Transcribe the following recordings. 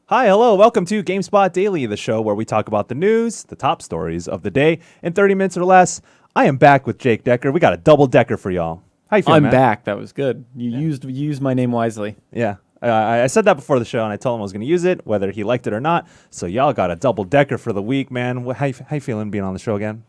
Hi, hello, welcome to GameSpot Daily, the show where we talk about the news, the top stories of the day in 30 minutes or less. I am back with Jake Decker. We got a double decker for y'all. How you feeling, I'm man? back. That was good. You used my name wisely. Yeah, I said that before the show, and I told him I was going to use it, whether he liked it or not. So y'all got a double decker for the week, man. How you feeling being on the show again?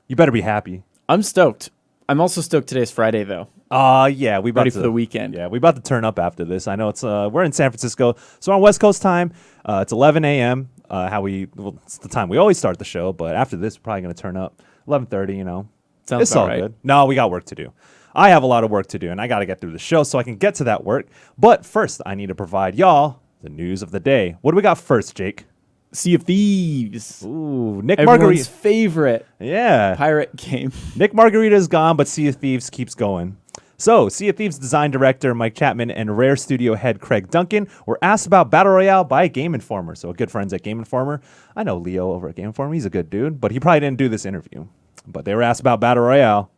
You better be happy. I'm stoked. I'm also stoked today's Friday though. Yeah, we about Ready to, for the weekend. Yeah, we about to turn up after this. I know it's we're in San Francisco, so on West Coast time. It's 11 a.m. It's the time we always start the show, but after this, we're probably gonna turn up 11:30. You know, Sounds it's about all right. good. No, we got work to do. I have a lot of work to do, and I got to get through the show so I can get to that work. But first, I need to provide y'all the news of the day. What do we got first, Jake? Sea of Thieves. Ooh, Nick Everyone's Margarita. favorite Yeah, pirate game. Nick Margarita is gone, but Sea of Thieves keeps going. So, Sea of Thieves design director Mike Chapman and Rare Studio head Craig Duncan were asked about Battle Royale by Game Informer. So, good friends at Game Informer. I know Leo over at Game Informer. He's a good dude, but he probably didn't do this interview. But they were asked about Battle Royale.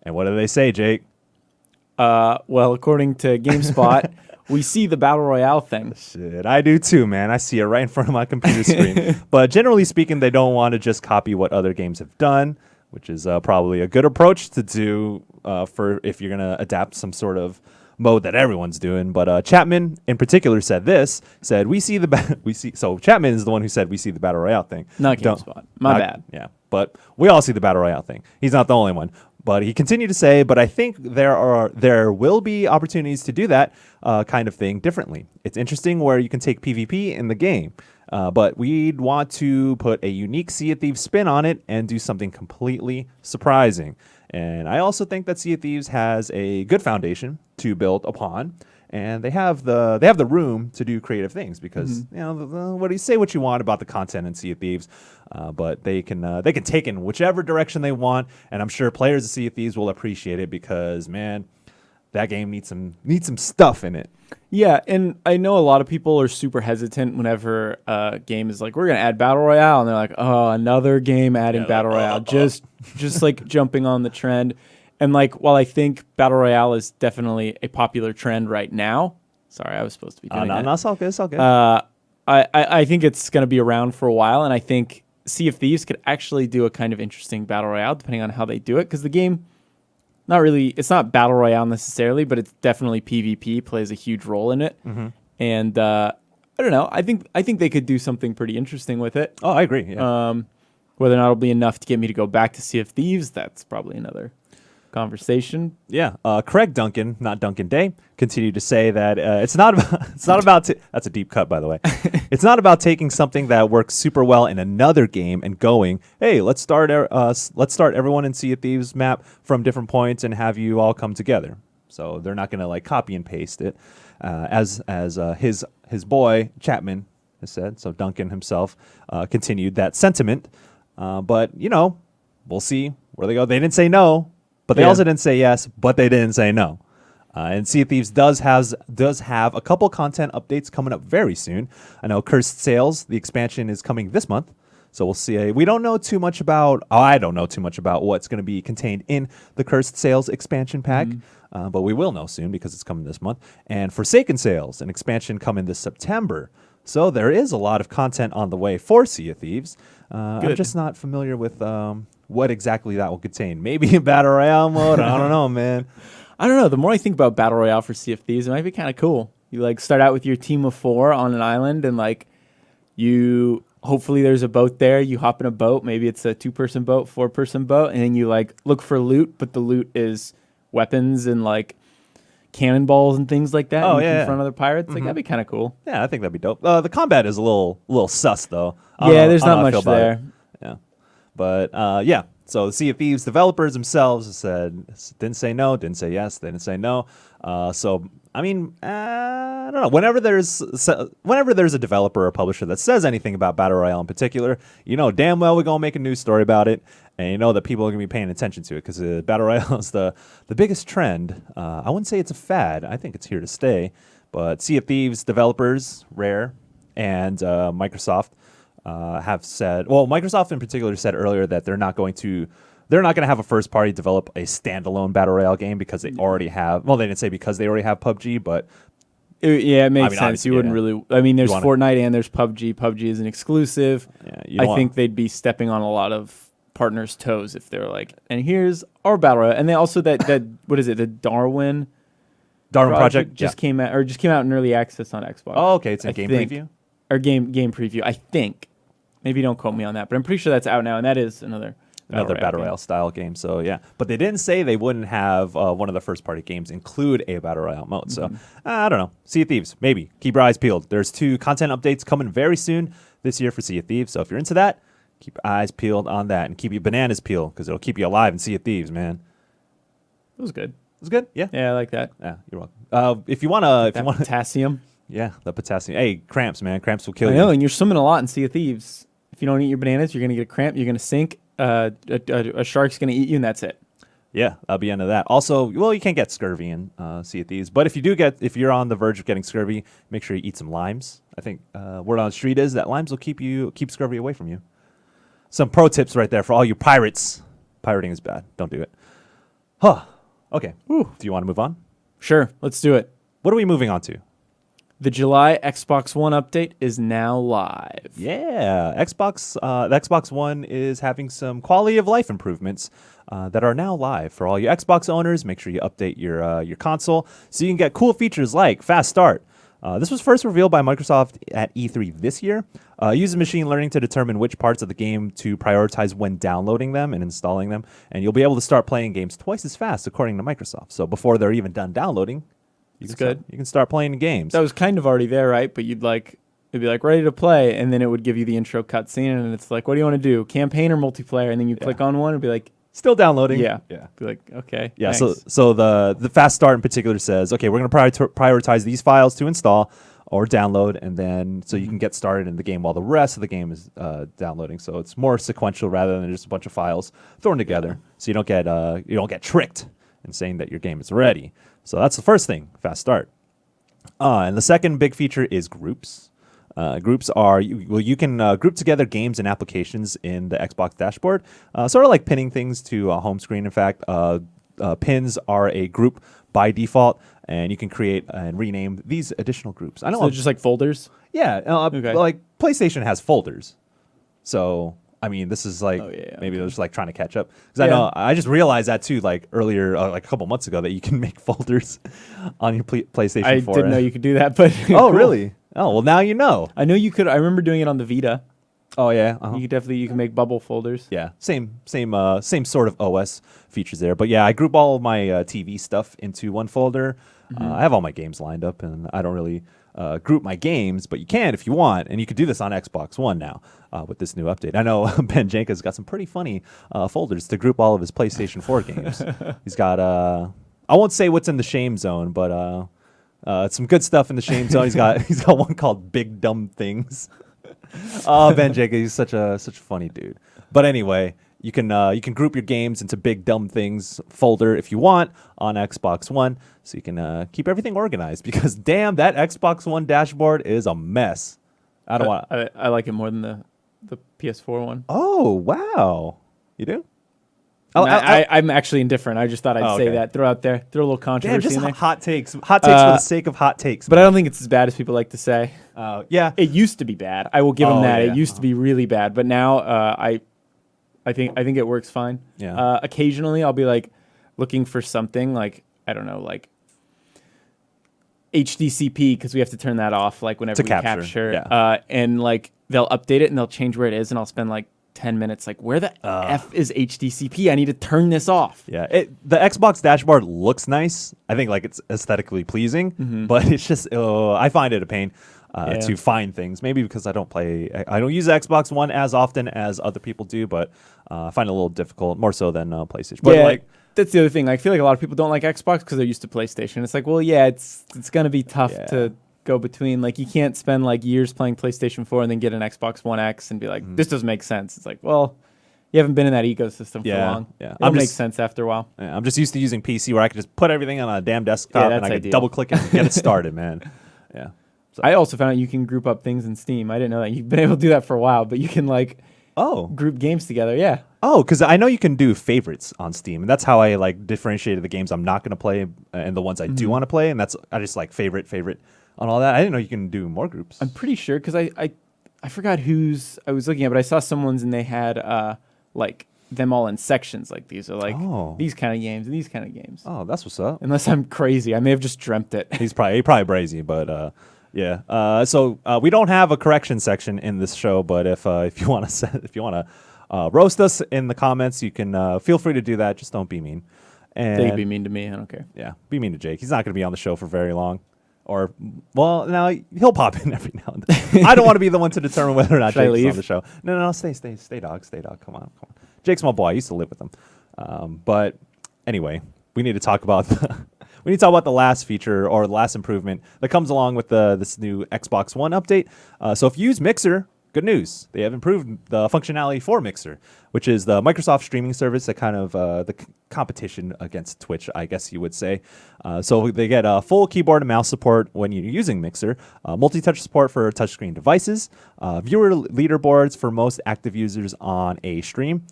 And what did they say, Jake? Well, according to GameSpot, we see the Battle Royale thing. Shit, I do too, man. I see it right in front of my computer screen. But generally speaking, they don't want to just copy what other games have done, which is probably a good approach to do for if you're going to adapt some sort of mode that everyone's doing. But Chapman in particular said we see the so Chapman is the one who said we see the Battle Royale thing. Not GameSpot. My bad. Yeah, but we all see the Battle Royale thing. He's not the only one. But he continued to say, but I think there will be opportunities to do that kind of thing differently. It's interesting where you can take PvP in the game, but we'd want to put a unique Sea of Thieves spin on it and do something completely surprising. And I also think that Sea of Thieves has a good foundation to build upon, and they have the room to do creative things because what do you say what you want about the content in Sea of Thieves, but they can take in whichever direction they want, and I'm sure players of Sea of Thieves will appreciate it because man, that game needs some stuff in it. Yeah, and I know a lot of people are super hesitant whenever a game is like, we're going to add Battle Royale. And they're like, oh, another game adding Battle Royale. Just like jumping on the trend. And like, while I think Battle Royale is definitely a popular trend right now. Sorry, I was supposed to be doing that. No, it's all good. It's all good. I think it's going to be around for a while. And I think Sea of Thieves could actually do a kind of interesting Battle Royale depending on how they do it. Because the game... it's not Battle Royale necessarily, but it's definitely PvP plays a huge role in it. Mm-hmm. And I don't know. I think they could do something pretty interesting with it. Oh, I agree. Yeah. Whether or not it'll be enough to get me to go back to Sea of Thieves, that's probably another conversation. Yeah, Craig Duncan, not Duncan Day, continued to say that it's not about that's a deep cut, by the way. It's not about taking something that works super well in another game and going, hey, let's start everyone in Sea of Thieves map from different points and have you all come together. So they're not going to like copy and paste it, as his boy Chapman has said. So Duncan himself continued that sentiment, but we'll see where they go. They didn't say no. But they also didn't say yes, but they didn't say no. And Sea of Thieves does have a couple content updates coming up very soon. I know Cursed Sails, the expansion, is coming this month. So we'll see. I don't know too much about what's going to be contained in the Cursed Sails expansion pack. But we will know soon because it's coming this month. And Forsaken Sails, an expansion coming this September. So there is a lot of content on the way for Sea of Thieves. I'm just not familiar with what exactly that will contain. Maybe a Battle Royale mode. I don't know, man. I don't know. The more I think about Battle Royale for Sea of Thieves, it might be kind of cool. You like start out with your team of 4 on an island, and like hopefully there's a boat there. You hop in a boat. Maybe it's a 2-person boat, 4-person boat, and then you like look for loot, but the loot is weapons and like cannonballs and things like that. Oh, and you yeah. confront other pirates. Like that'd be kind of cool. Yeah, I think that'd be dope. The combat is a little sus though. There's not much there. Yeah, but yeah. So the Sea of Thieves developers themselves didn't say no, didn't say yes, they didn't say no. So I mean, I don't know. Whenever there's a developer or publisher that says anything about Battle Royale in particular, damn well we're gonna make a news story about it, and you know that people are gonna be paying attention to it because Battle Royale is the biggest trend. I wouldn't say it's a fad. I think it's here to stay. But Sea of Thieves developers, Rare, and Microsoft have said. Well, Microsoft in particular said earlier that they're not going to have a first party develop a standalone Battle Royale game because they already have. Well, they didn't say because they already have PUBG, but Yeah, it makes mean, sense. obviously, You wouldn't yeah. really. I mean, there's wanna- Fortnite and there's PUBG. PUBG is an exclusive. Yeah, I think they'd be stepping on a lot of partners' toes if they're like, and here's our battle royale. And they also that what is it? The Darwin Project just came out in early access on Xbox. Oh, okay. It's in I game think. preview. Or game preview. I think. Maybe don't quote me on that, but I'm pretty sure that's out now, and that is another Battle Royale style game. So yeah, but they didn't say they wouldn't have one of the first party games include a Battle Royale mode. So I don't know. Sea of Thieves, maybe. Keep your eyes peeled. There's 2 content updates coming very soon this year for Sea of Thieves. So if you're into that, keep your eyes peeled on that and keep your bananas peeled because it'll keep you alive in Sea of Thieves, man. It was good. It was good. Yeah. Yeah, I like that. Yeah. You're welcome. If you wanna, Potassium. yeah, the potassium. Hey, cramps, man. Cramps will kill I you. know, and you're swimming a lot in Sea of Thieves. If you don't eat your bananas, you're gonna get a cramp. You're gonna sink. A shark's gonna eat you, and that's it. Yeah, that'll be into that. Also, well, you can't get scurvy in Sea of Thieves, but if you're on the verge of getting scurvy, make sure you eat some limes. I think word on the street is that limes will keep scurvy away from you. Some pro tips right there for all you pirates. Pirating is bad. Don't do it. Huh. Okay. Whew. Do you want to move on? Sure, let's do it. What are we moving on to? The July Xbox One update is now live. Yeah, the Xbox One is having some quality of life improvements that are now live for all you Xbox owners. Make sure you update your console so you can get cool features like fast start. This was first revealed by Microsoft at E3 this year. Uses machine learning to determine which parts of the game to prioritize when downloading them and installing them, and you'll be able to start playing games twice as fast, according to Microsoft. So before they're even done downloading, you can start playing games. That was kind of already there, right? But it'd be like ready to play, and then it would give you the intro cutscene, and it's like, what do you want to do, campaign or multiplayer? And then you click on one, and be like, still downloading. yeah. Yeah. Be like, okay. Yeah. Thanks. So the fast start in particular says, okay, we're going to prioritize these files to install or download, and then so you can get started in the game while the rest of the game is downloading. So it's more sequential rather than just a bunch of files thrown together. So you don't get tricked in saying that your game is ready. So that's the first thing, fast start. And the second big feature is groups. Groups are you can group together games and applications in the Xbox dashboard, sort of like pinning things to a home screen. In fact, pins are a group by default, and you can create and rename these additional groups. I don't So know, just like folders. yeah, Okay. like PlayStation has folders, so. I mean, this is like maybe they're just like trying to catch up because I know I just realized that too. Like earlier, like a couple months ago, that you can make folders on your PlayStation 4. I didn't know you could do that, but Oh, cool. really? Oh, well, now you know. I know you could. I remember doing it on the Vita. Oh yeah, You can make bubble folders. yeah. Same sort of OS features there. But yeah, I group all of my TV stuff into one folder. I have all my games lined up, and I don't really group my games, but you can if you want, and you can do this on Xbox One now with this new update. I know Ben Jenka's got some pretty funny folders to group all of his PlayStation 4 games. He's got I won't say what's in the shame zone, but some good stuff in the shame zone. He's got one called Big Dumb Things. Oh, Ben Jenka, he's such a funny dude. But anyway, you can group your games into Big Dumb Things folder if you want on Xbox One, so you can keep everything organized. Because damn, that Xbox One dashboard is a mess. I don't want. I like it more than the PS4 one. Oh wow, you do? I'm actually indifferent. I just thought I'd say okay. that. Throw out there. Throw a little Damn, controversy just in there. hot takes for the sake of hot takes. But I don't think it's as bad as people like to say. Yeah, It used to be bad. I will give them that. yeah. It used to be really bad, but now I think it works fine. Yeah. Occasionally I'll be like looking for something like, I don't know, like HDCP, because we have to turn that off like whenever To we capture, capture. yeah. And like they'll update it and they'll change where it is, and I'll spend like 10 minutes like, where the F is HDCP? I need to turn this off. Yeah, the Xbox dashboard looks nice. I think like it's aesthetically pleasing, but it's just I find it a pain to find things. Maybe because I don't use Xbox One as often as other people do, but I find it a little difficult, more so than PlayStation. But like, that's the other thing. I feel like a lot of people don't like Xbox because they're used to PlayStation. It's like, well, yeah, it's gonna be tough to go between. Like, you can't spend like years playing PlayStation 4 and then get an Xbox One X and be like, this doesn't make sense. It's like, well, you haven't been in that ecosystem for long. Yeah, It'll make sense after a while. Yeah, I'm just used to using PC where I can just put everything on a damn desktop and I can ideal. double click it and get it started, man. Yeah. So. I also found out you can group up things in Steam. I didn't know that. You've been able to do that for a while, but you can like group games together. Yeah. Oh, because I know you can do favorites on Steam, and that's how I like differentiated the games I'm not going to play and the ones I do want to play, and I just like favorite. on all that. I didn't know you can do more groups. I'm pretty sure because I forgot whose I was looking at, but I saw someone's and they had like them all in sections. Like these are like these kind of games and these kind of games. Oh, that's what's up. Unless I'm crazy, I may have just dreamt it. He probably brazy, but yeah. So we don't have a correction section in this show, but if you want to roast us in the comments, you can feel free to do that. Just don't be mean. And They could be mean to me. I don't care. yeah, be mean to Jake. He's not going to be on the show for very long. Or, well, now he'll pop in every now and then. I don't want to be the one to determine whether or not Should I Jake's leave? on the show. No, stay, dog. Come on. Jake's my boy. I used to live with him. But anyway, we need to talk about the last feature or the last improvement that comes along with this new Xbox One update. So if you use Mixer, good news. They have improved the functionality for Mixer, which is the Microsoft streaming service that kind of the competition against Twitch, I guess you would say. So they get full keyboard and mouse support when you're using Mixer, multi-touch support for touchscreen devices, viewer leaderboards for most active users on a stream,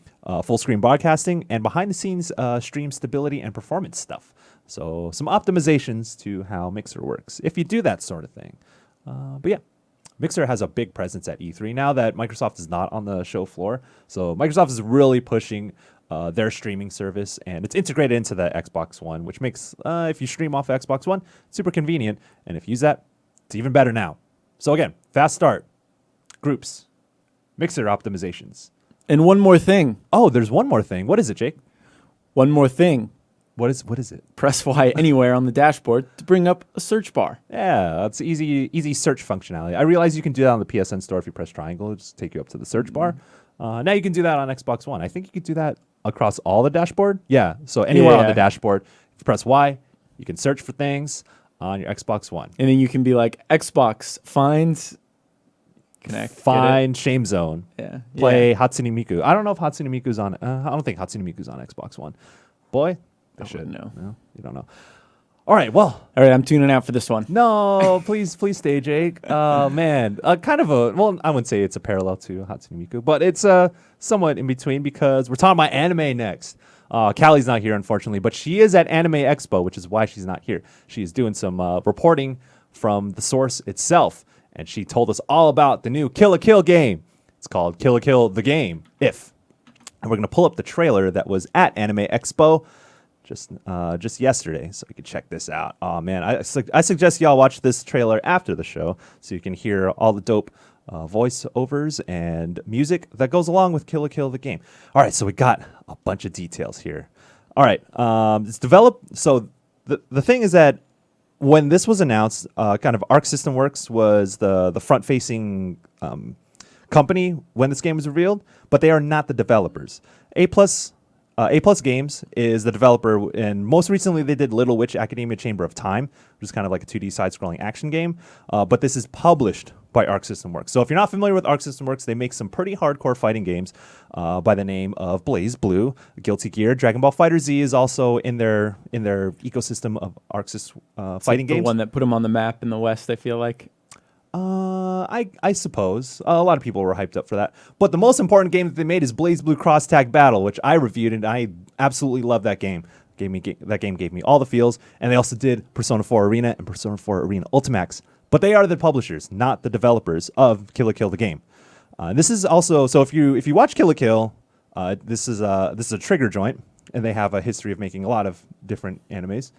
full screen broadcasting, and behind-the-scenes stream stability and performance stuff. So some optimizations to how Mixer works, if you do that sort of thing. But yeah. Mixer has a big presence at E3 now that Microsoft is not on the show floor. So Microsoft is really pushing their streaming service, and it's integrated into the Xbox One, which makes, if you stream off Xbox One, super convenient. And if you use that, it's even better now. So again, fast start, groups, Mixer optimizations. And one more thing. Oh, there's one more thing. What is it, Jake? One more thing. What is it? Press Y anywhere on the dashboard to bring up a search bar. Yeah, it's easy search functionality. I realize you can do that on the PSN store if you press triangle. It'll just take you up to the search bar. Now you can do that on Xbox One. I think you could do that across all the dashboard. Yeah, so anywhere on the dashboard, if you press Y, you can search for things on your Xbox One. And then you can be like, Xbox, find Shame Zone. Yeah. Play Hatsune Miku. I don't know if Hatsune Miku's on. I don't think Hatsune Miku's on Xbox One. Boy, they should. No, you don't know. All right, well. All right, I'm tuning out for this one. No, please stay, Jake. Man, kind of I wouldn't say it's a parallel to Hatsune Miku, but it's somewhat in between because we're talking about anime next. Callie's not here, unfortunately, but she is at Anime Expo, which is why she's not here. She's doing some reporting from the source itself, and she told us all about the new Kill la Kill game. It's called Kill la Kill the Game, If. And we're going to pull up the trailer that was at Anime Expo just yesterday, so we can check this out. Oh man, I suggest y'all watch this trailer after the show so you can hear all the dope voiceovers and music that goes along with Kill la Kill the Game. All right, so we got a bunch of details here. All right, it's developed. So the thing is that when this was announced, kind of Arc System Works was the front-facing company when this game was revealed, but they are not the developers. A Plus Games is the developer, and most recently they did Little Witch Academia Chamber of Time, which is kind of like a 2D side-scrolling action game. But this is published by Arc System Works. So if you're not familiar with Arc System Works, they make some pretty hardcore fighting games by the name of Blaze Blue, Guilty Gear, Dragon Ball FighterZ is also in their ecosystem of Arc System fighting games. The one that put them on the map in the West, I feel like. I suppose a lot of people were hyped up for that. But the most important game that they made is Blaze Blue Cross Tag Battle, which I reviewed, and I absolutely love that game. That game gave me all the feels. And they also did Persona 4 Arena and Persona 4 Arena Ultimax. But they are the publishers, not the developers of Kill la Kill the game. This is also, so if you watch Kill la Kill, this is a Trigger joint, and they have a history of making a lot of different animes.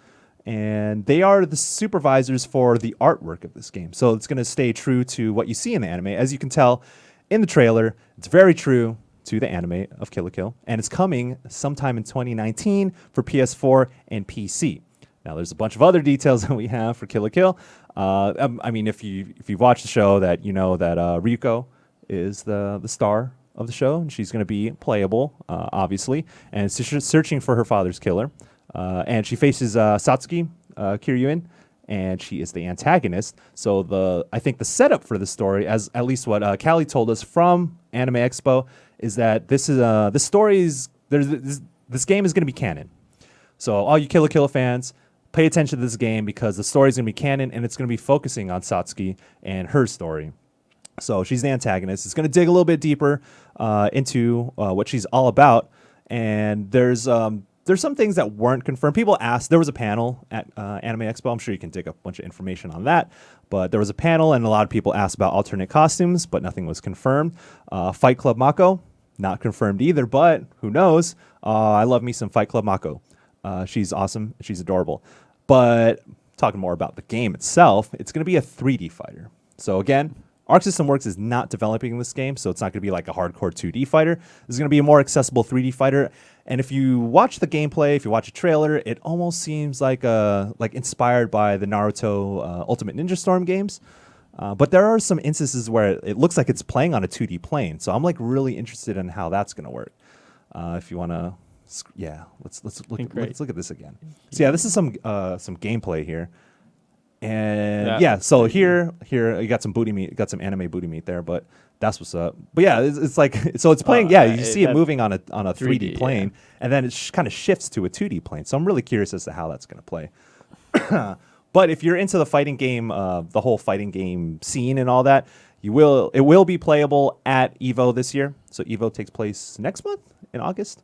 And they are the supervisors for the artwork of this game. So it's going to stay true to what you see in the anime. As you can tell in the trailer, it's very true to the anime of Kill la Kill. And it's coming sometime in 2019 for PS4 and PC. Now, there's a bunch of other details that we have for Kill la Kill. I mean, if you watch the show, that you know that Ryuko is the star of the show, and she's going to be playable, obviously. And so she's searching for her father's killer. And she faces Satsuki Kiryuin, and she is the antagonist. So I think the setup for the story, as at least what Callie told us from Anime Expo, is that this story is this game is going to be canon. So all you Kill la Kill fans, pay attention to this game because the story is going to be canon, and it's going to be focusing on Satsuki and her story. So she's the antagonist. It's going to dig a little bit deeper into what she's all about, and there's there's some things that weren't confirmed. People asked. There was a panel at Anime Expo. I'm sure you can dig up a bunch of information on that. But there was a panel, and a lot of people asked about alternate costumes, but nothing was confirmed. Fight Club Mako, not confirmed either, but who knows? I love me some Fight Club Mako. She's awesome. She's adorable. But talking more about the game itself, it's going to be a 3D fighter. So again, Arc System Works is not developing this game, so it's not going to be like a hardcore 2D fighter. This is going to be a more accessible 3D fighter. And if you watch the gameplay, if you watch a trailer, it almost seems like inspired by the Naruto Ultimate Ninja Storm games. But there are some instances where it looks like it's playing on a 2D plane. So I'm like really interested in how that's going to work. If you want to, let's look at this again. So yeah, this is some gameplay here. And so here you got some booty meat, got some anime booty meat there, but that's what's up. But yeah, it's like, so it's playing. You see it moving on a 3D plane, and then it kind of shifts to a 2D plane. So I'm really curious as to how that's going to play. But if you're into the fighting game, the whole fighting game scene and all that, it will be playable at Evo this year. So Evo takes place next month in August.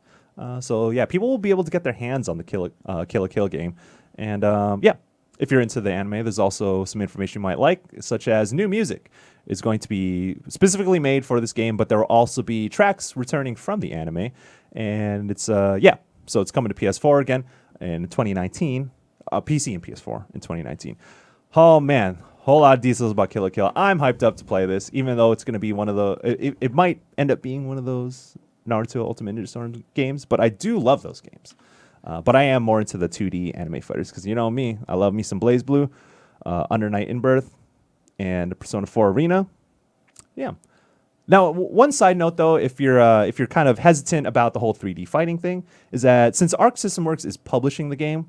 So yeah, people will be able to get their hands on the Kill la Kill game, and if you're into the anime, there's also some information you might like, such as new music is going to be specifically made for this game, but there will also be tracks returning from the anime. And it's, so it's coming to PS4 again in 2019, PC and PS4 in 2019. Oh, man, whole lot of details about Kill la Kill. I'm hyped up to play this, even though it's going to be one of the, it might end up being one of those Naruto Ultimate Ninja Storm games, but I do love those games. But I am more into the 2D anime fighters because you know me, I love me some Blaze Blue, Under Night in Birth, and Persona 4 Arena. Yeah. Now, one side note though, if you're kind of hesitant about the whole 3D fighting thing, is that since Arc System Works is publishing the game,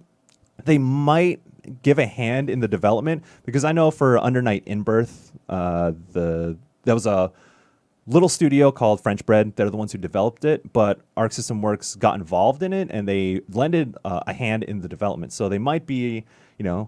they might give a hand in the development, because I know for Under Night in Birth, there was a little studio called French Bread. They're the ones who developed it, but Arc System Works got involved in it, and they lended a hand in the development. So they might be,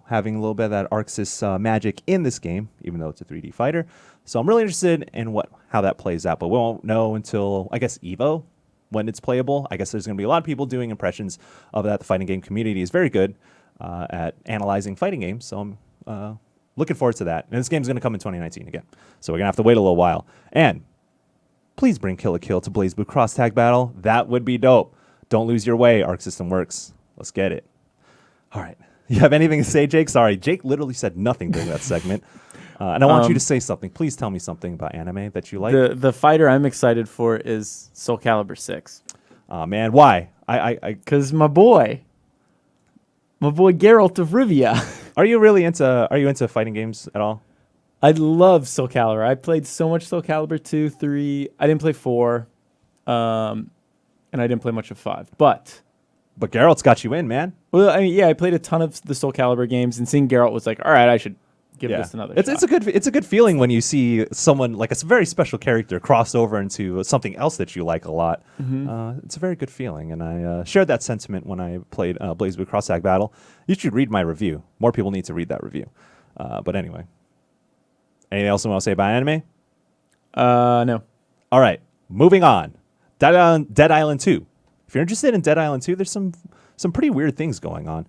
having a little bit of that Arc Sys magic in this game, even though it's a 3D fighter. So I'm really interested in how that plays out, but we won't know until, I guess, Evo, when it's playable. I guess there's going to be a lot of people doing impressions of that. The fighting game community is very good at analyzing fighting games, so I'm looking forward to that. And this game's going to come in 2019 again, so we're going to have to wait a little while. And please bring Kill la Kill to Blaze Blue Cross Tag Battle. That would be dope. Don't lose your way, Arc System Works. Let's get it. All right. You have anything to say, Jake? Sorry, Jake literally said nothing during that segment. And I want you to say something. Please tell me something about anime that you like. The fighter I'm excited for is Soul Calibur 6. Man, why? Because my boy Geralt of Rivia. Are you into fighting games at all? I love Soul Calibur. I played so much Soul Calibur 2, 3. I didn't play 4. And I didn't play much of 5. But Geralt's got you in, man. Well, I played a ton of the Soul Calibur games, and seeing Geralt was like, all right, I should give this another shot. It's a good feeling when you see someone like a very special character cross over into something else that you like a lot. Mm-hmm. It's a very good feeling, and I shared that sentiment when I played Blaze Blue Cross Tag Battle. You should read my review. More people need to read that review. But anyway. Anything else you want to say about anime? No. All right, moving on. Dead Island 2. If you're interested in Dead Island 2, there's some pretty weird things going on.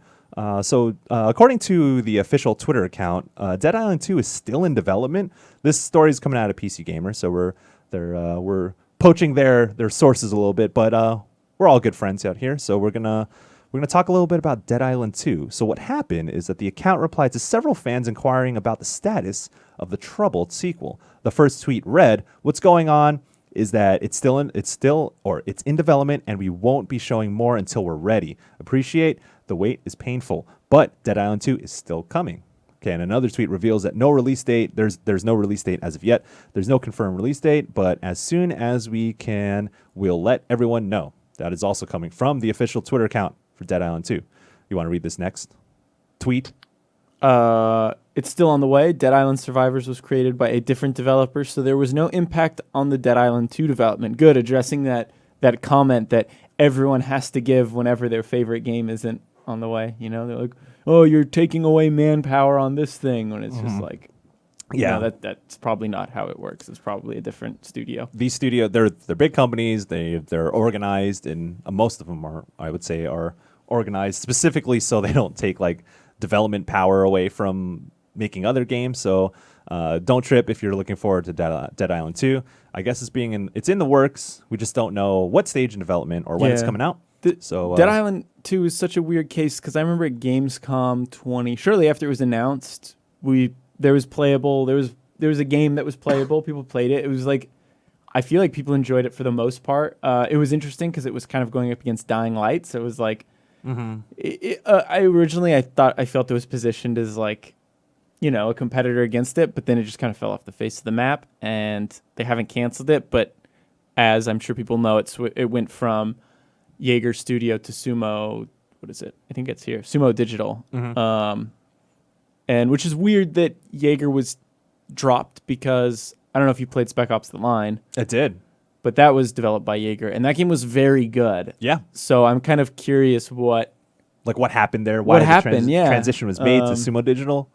So according to the official Twitter account, Dead Island 2 is still in development. This story is coming out of PC Gamer, so we're poaching their sources a little bit, but we're all good friends out here, so we're gonna talk a little bit about Dead Island 2. So what happened is that the account replied to several fans inquiring about the status of the troubled sequel. The first tweet read, "What's going on is that it's in development, and we won't be showing more until we're ready. Appreciate the wait is painful, but Dead Island 2 is still coming." Okay, and another tweet reveals that no release date. There's no release date as of yet. There's no confirmed release date, but as soon as we can, we'll let everyone know. That is also coming from the official Twitter account for Dead Island 2. You want to read this next tweet? It's still on the way. Dead Island Survivors was created by a different developer, so there was no impact on the Dead Island 2 development. Good, addressing that comment that everyone has to give whenever their favorite game isn't on the way. They're like, oh, you're taking away manpower on this thing, when it's just like... Yeah. No, that's probably not how it works. It's probably a different studio. These they're big companies. They're organized, and most of them are, I would say, are organized specifically so they don't take like development power away from making other games. So don't trip if you're looking forward to Dead Island 2. I guess it's in the works. We just don't know what stage in development or when it's Yeah. coming out. So Dead Island 2 is such a weird case because I remember at Gamescom 20, shortly after it was announced, there was a game that was playable. People played it. It was like, I feel like people enjoyed it for the most part. It was interesting because it was kind of going up against Dying Light. So it was like, I felt it was positioned as like, a competitor against it, but then it just kind of fell off the face of the map, and they haven't canceled it. But as I'm sure people know, it went from Jaeger Studio to Sumo. What is it? I think it's here. Sumo Digital. And which is weird that Jaeger was dropped because I don't know if you played Spec Ops: The Line. it did. But that was developed by Jaeger, and that game was very good. Yeah. So I'm kind of curious what happened there? Why happened? transition was made to Sumo Digital?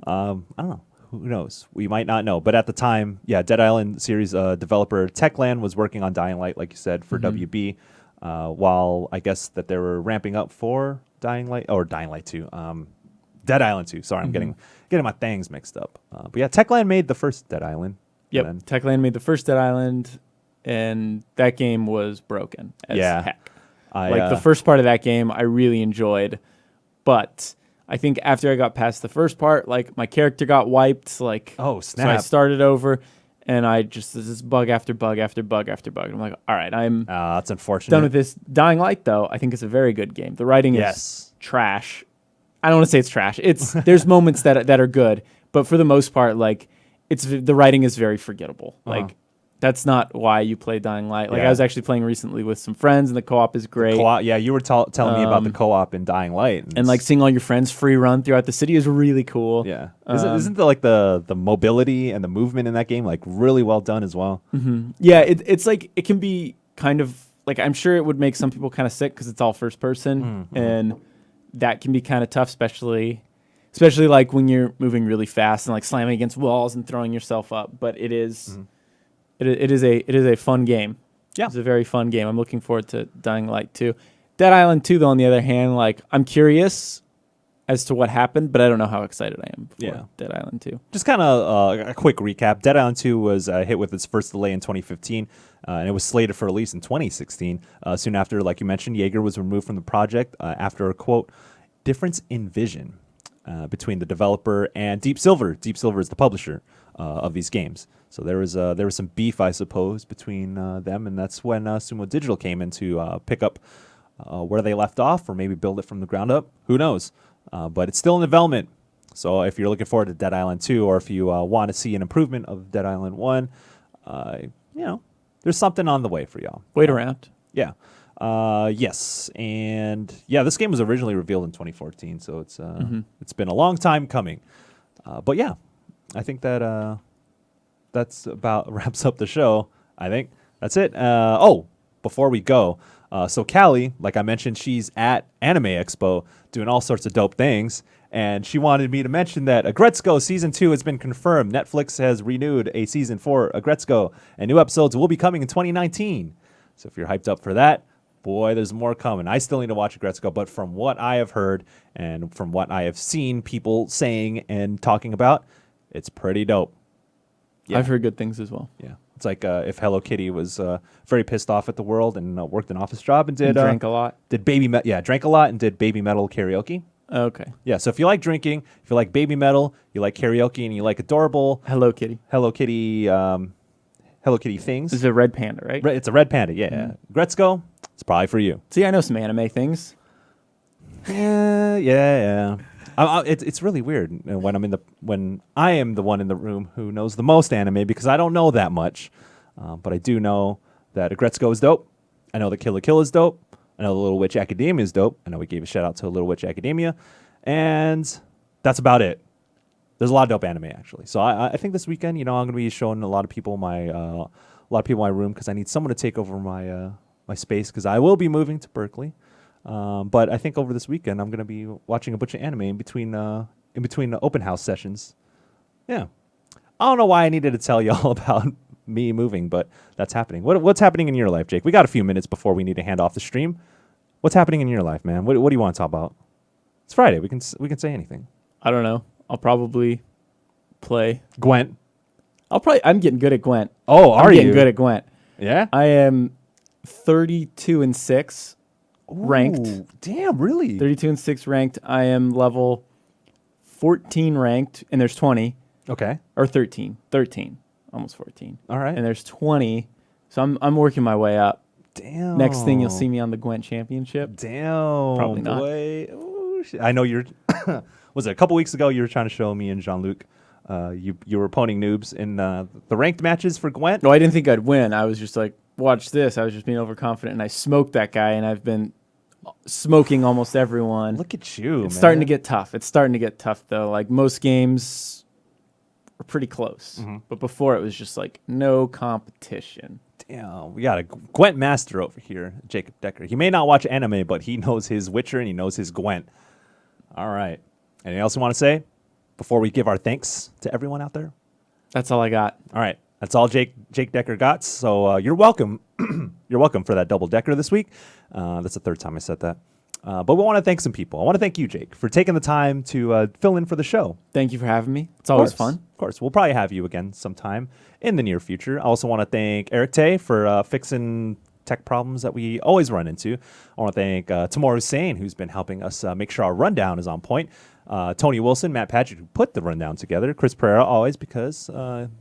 I don't know. Who knows? We might not know. But at the time, Dead Island series developer Techland was working on Dying Light, like you said, for WB. While I guess that they were ramping up for Dying Light 2. Dead Island 2. Sorry, I'm getting my things mixed up. But yeah, Techland made the first Dead Island. Yep, Techland made the first Dead Island, and that game was broken as heck. The first part of that game I really enjoyed, but I think after I got past the first part, like my character got wiped. Like, oh snap! So I started over, and there's this bug after bug after bug after bug. I'm like, all right, I'm that's unfortunate. Done with this. Dying Light, though, I think it's a very good game. The writing is trash. I don't want to say it's trash. There's moments that are good, but for the most part, like the writing is very forgettable. Like that's not why you play Dying Light. Like I was actually playing recently with some friends, and the co-op is great. You were telling me about the co-op in Dying Light, and like seeing all your friends free run throughout the city is really cool. Yeah, isn't the mobility and the movement in that game like really well done as well? Mm-hmm. Yeah, it's like it can be kind of like I'm sure it would make some people kind of sick because it's all first person, and that can be kind of tough, especially like when you're moving really fast and like slamming against walls and throwing yourself up. But it is. It is a fun game. Yeah. It's a very fun game. I'm looking forward to Dying Light 2. Dead Island 2, though, on the other hand, like I'm curious as to what happened, but I don't know how excited I am for Dead Island 2. Just kind of a quick recap. Dead Island 2 was hit with its first delay in 2015, and it was slated for release in 2016. Soon after, like you mentioned, Jaeger was removed from the project after a, quote, difference in vision between the developer and Deep Silver. Deep Silver is the publisher of these games. So there was some beef, I suppose, between them, and that's when Sumo Digital came in to pick up where they left off, or maybe build it from the ground up. Who knows? But it's still in development. So if you're looking forward to Dead Island 2, or if you want to see an improvement of Dead Island 1, there's something on the way for y'all. Wait around. Yeah. Yes. And this game was originally revealed in 2014, so it's been a long time coming. But yeah, I think that that's about wraps up the show. I think that's it. Before we go, so Callie, like I mentioned, she's at Anime Expo doing all sorts of dope things, and she wanted me to mention that Agretzko Season 2 has been confirmed. Netflix has renewed a Season 4 Agretzko, and new episodes will be coming in 2019. So if you're hyped up for that, boy, there's more coming. I still need to watch Agretzko, but from what I have heard and from what I have seen people saying and talking about, it's pretty dope. Yeah. I've heard good things as well. Yeah. It's like if Hello Kitty was very pissed off at the world and worked an office job and drank a lot. Drank a lot and did baby metal karaoke. Okay. Yeah, so if you like drinking, if you like baby metal, you like karaoke, and you like adorable Hello Kitty things. This is a red panda, right? It's a red panda, yeah. Gretzko, it's probably for you. See, I know some anime things. Yeah. It's really weird when I am the one in the room who knows the most anime, because I don't know that much, but I do know that Agretzko is dope. I know that Kill la Kill is dope. I know the Little Witch Academia is dope. I know we gave a shout out to Little Witch Academia, and that's about it. There's a lot of dope anime actually. So I think this weekend, I'm going to be showing a lot of people my room, because I need someone to take over my space, because I will be moving to Berkeley. But I think over this weekend I'm going to be watching a bunch of anime in between the open house sessions. Yeah. I don't know why I needed to tell y'all about me moving, but that's happening. What's happening in your life, Jake? We got a few minutes before we need to hand off the stream. What's happening in your life, man? What do you want to talk about? It's Friday. We can say anything. I don't know. I'll probably play. Gwent. I'm getting good at Gwent. Oh, I'm getting good at Gwent. Yeah. I am 32-6 ranked. Ooh, damn, really? 32-6 ranked. I am level 14 ranked, and there's 20 Okay. or 13, almost 14. All right. And there's 20, so I'm working my way up. Damn. Next thing you'll see me on the Gwent Championship. Damn. Probably not. Boy. Ooh, shit. I know you're. Was it a couple weeks ago? You were trying to show me and Jean-Luc. You were opponing noobs in the ranked matches for Gwent. No, I didn't think I'd win. I was just like, watch this. I was just being overconfident, and I smoked that guy, and I've been smoking almost everyone. Look at you, man. It's starting to get tough. It's starting to get tough, though. Like, most games are pretty close. Mm-hmm. But before, it was just like, no competition. Damn, we got a Gwent master over here, Jacob Decker. He may not watch anime, but he knows his Witcher and he knows his Gwent. All right. Anything else you want to say before we give our thanks to everyone out there? That's all I got. All right. That's all Jake Decker got. So you're welcome. You're welcome for that double decker this week. That's the third time I said that. But we want to thank some people. I want to thank you, Jake, for taking the time to fill in for the show. Thank you for having me. It's always fun. Of course. We'll probably have you again sometime in the near future. I also want to thank Eric Tay for fixing tech problems that we always run into. I want to thank Tamar Hussein, who's been helping us make sure our rundown is on point. Tony Wilson, Matt Paget, who put the rundown together. Chris Pereira, always, because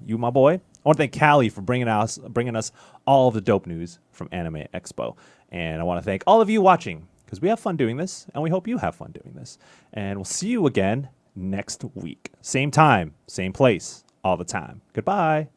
you, my boy. I want to thank Callie for bringing us all of the dope news from Anime Expo. And I want to thank all of you watching, because we have fun doing this, and we hope you have fun doing this. And we'll see you again next week. Same time, same place, all the time. Goodbye.